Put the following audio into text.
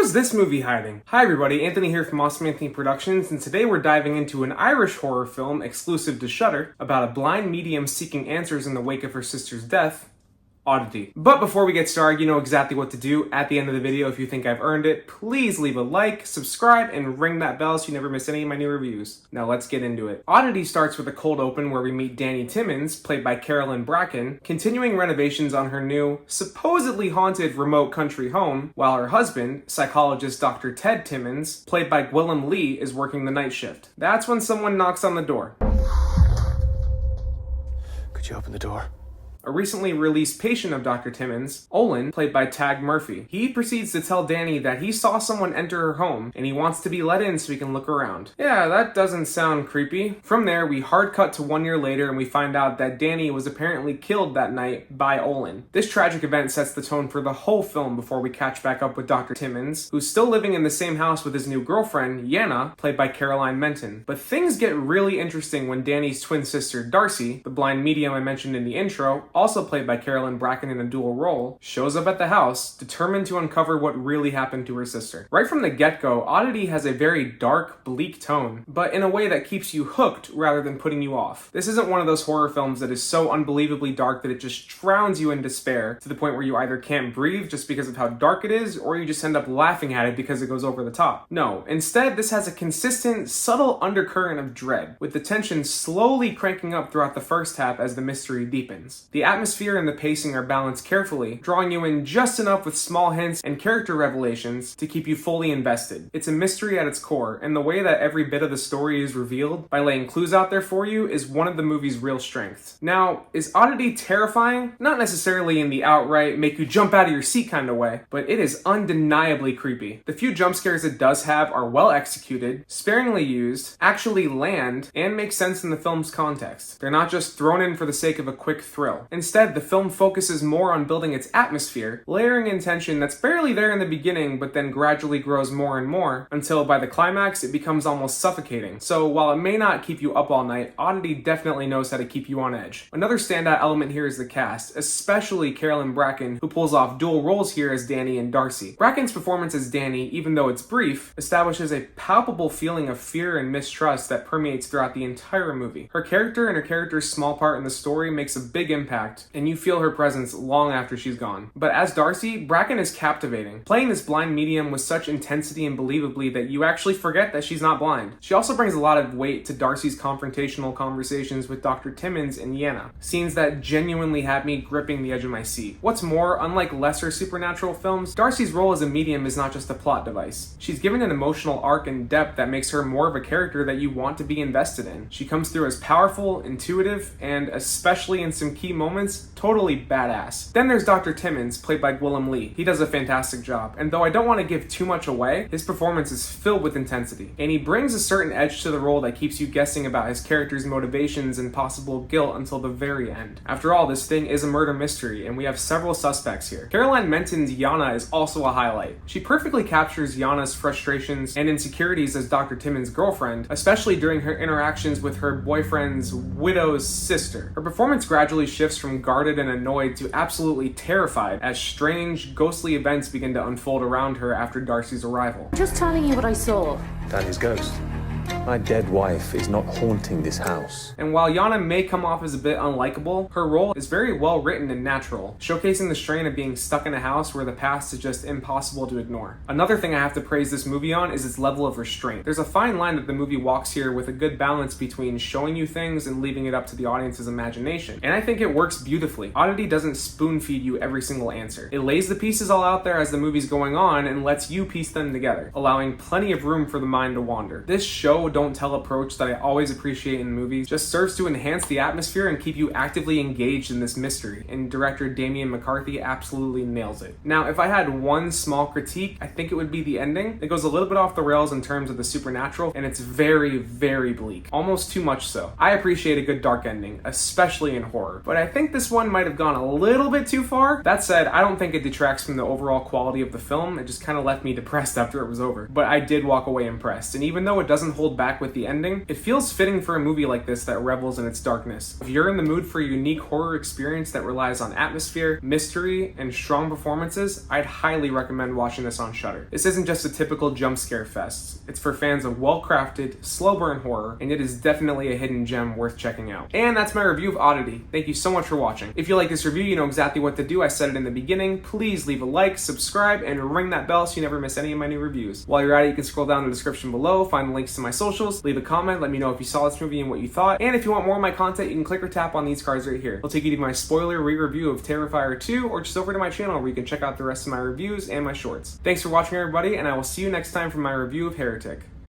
Who's this movie hiding? Hi everybody, Anthony here from Awesome Anthony Productions, and today we're diving into an Irish horror film exclusive to Shudder about a blind medium seeking answers in the wake of her sister's death, Oddity. But before we get started, you know exactly what to do. At the end of the video, if you think I've earned it, please leave a like, subscribe, and ring that bell so you never miss any of my new reviews. Now let's get into it. Oddity starts with a cold open where we meet Danny Timmons, played by Carolyn Bracken, continuing renovations on her new, supposedly haunted remote country home, while her husband, psychologist Dr. Ted Timmons, played by Gwillem Lee, is working the night shift. That's when someone knocks on the door. Could you open the door? A recently released patient of Dr. Timmons, Olin, played by Tag Murphy. He proceeds to tell Danny that he saw someone enter her home and he wants to be let in so he can look around. Yeah, that doesn't sound creepy. From there, we hard cut to 1 year later and we find out that Danny was apparently killed that night by Olin. This tragic event sets the tone for the whole film before we catch back up with Dr. Timmons, who's still living in the same house with his new girlfriend, Yana, played by Caroline Menton. But things get really interesting when Danny's twin sister, Darcy, the blind medium I mentioned in the intro, also played by Carolyn Bracken in a dual role, shows up at the house, determined to uncover what really happened to her sister. Right from the get-go, Oddity has a very dark, bleak tone, but in a way that keeps you hooked rather than putting you off. This isn't one of those horror films that is so unbelievably dark that it just drowns you in despair to the point where you either can't breathe just because of how dark it is, or you just end up laughing at it because it goes over the top. No, instead this has a consistent, subtle undercurrent of dread, with the tension slowly cranking up throughout the first half as the mystery deepens. The atmosphere and the pacing are balanced carefully, drawing you in just enough with small hints and character revelations to keep you fully invested. It's a mystery at its core, and the way that every bit of the story is revealed by laying clues out there for you is one of the movie's real strengths. Now, is Oddity terrifying? Not necessarily in the outright make you jump out of your seat kind of way, but it is undeniably creepy. The few jump scares it does have are well executed, sparingly used, actually land, and make sense in the film's context. They're not just thrown in for the sake of a quick thrill. Instead, the film focuses more on building its atmosphere, layering in tension that's barely there in the beginning but then gradually grows more and more, until by the climax it becomes almost suffocating. So while it may not keep you up all night, Oddity definitely knows how to keep you on edge. Another standout element here is the cast, especially Carolyn Bracken, who pulls off dual roles here as Danny and Darcy. Bracken's performance as Danny, even though it's brief, establishes a palpable feeling of fear and mistrust that permeates throughout the entire movie. Her character and her character's small part in the story makes a big impact, and you feel her presence long after she's gone. But as Darcy, Bracken is captivating, playing this blind medium with such intensity and believably that you actually forget that she's not blind. She also brings a lot of weight to Darcy's confrontational conversations with Dr. Timmons and Yana, scenes that genuinely had me gripping the edge of my seat. What's more, unlike lesser supernatural films, Darcy's role as a medium is not just a plot device. She's given an emotional arc and depth that makes her more of a character that you want to be invested in. She comes through as powerful, intuitive, and especially in some key moments, totally badass. Then there's Dr. Timmons, played by Gwillem Lee. He does a fantastic job, and though I don't want to give too much away, his performance is filled with intensity, and he brings a certain edge to the role that keeps you guessing about his character's motivations and possible guilt until the very end. After all, this thing is a murder mystery, and we have several suspects here. Caroline Menton's Yana is also a highlight. She perfectly captures Yana's frustrations and insecurities as Dr. Timmons' girlfriend, especially during her interactions with her boyfriend's widow's sister. Her performance gradually shifts from guarded and annoyed to absolutely terrified as strange, ghostly events begin to unfold around her after Darcy's arrival. Just telling you what I saw. Danny's ghost. My dead wife is not haunting this house. And while Yana may come off as a bit unlikable, her role is very well written and natural, showcasing the strain of being stuck in a house where the past is just impossible to ignore. Another thing I have to praise this movie on is its level of restraint. There's a fine line that the movie walks here with a good balance between showing you things and leaving it up to the audience's imagination. And I think it works beautifully. Oddity doesn't spoon feed you every single answer. It lays the pieces all out there as the movie's going on and lets you piece them together, allowing plenty of room for the mind to wander. This show don't tell approach that I always appreciate in movies just serves to enhance the atmosphere and keep you actively engaged in this mystery, and director Damian McCarthy absolutely nails it. Now, if I had one small critique, I think it would be the ending. It goes a little bit off the rails in terms of the supernatural, and it's very, very bleak. Almost too much so. I appreciate a good dark ending, especially in horror, but I think this one might have gone a little bit too far. That said, I don't think it detracts from the overall quality of the film. It just kind of left me depressed after it was over. But I did walk away impressed, and even though it doesn't hold back back with the ending. It feels fitting for a movie like this that revels in its darkness. If you're in the mood for a unique horror experience that relies on atmosphere, mystery, and strong performances, I'd highly recommend watching this on Shudder. This isn't just a typical jump scare fest. It's for fans of well-crafted, slow burn horror, and it is definitely a hidden gem worth checking out. And that's my review of Oddity. Thank you so much for watching. If you like this review, you know exactly what to do. I said it in the beginning. Please leave a like, subscribe, and ring that bell so you never miss any of my new reviews. While you're at it, you can scroll down in the description below, find links to my socials, leave a comment, let me know if you saw this movie and what you thought. And if you want more of my content, you can click or tap on these cards right here. It'll take you to my spoiler re-review of Terrifier 2, or just over to my channel where you can check out the rest of my reviews and my shorts. Thanks for watching, everybody, and I will see you next time for my review of Heretic.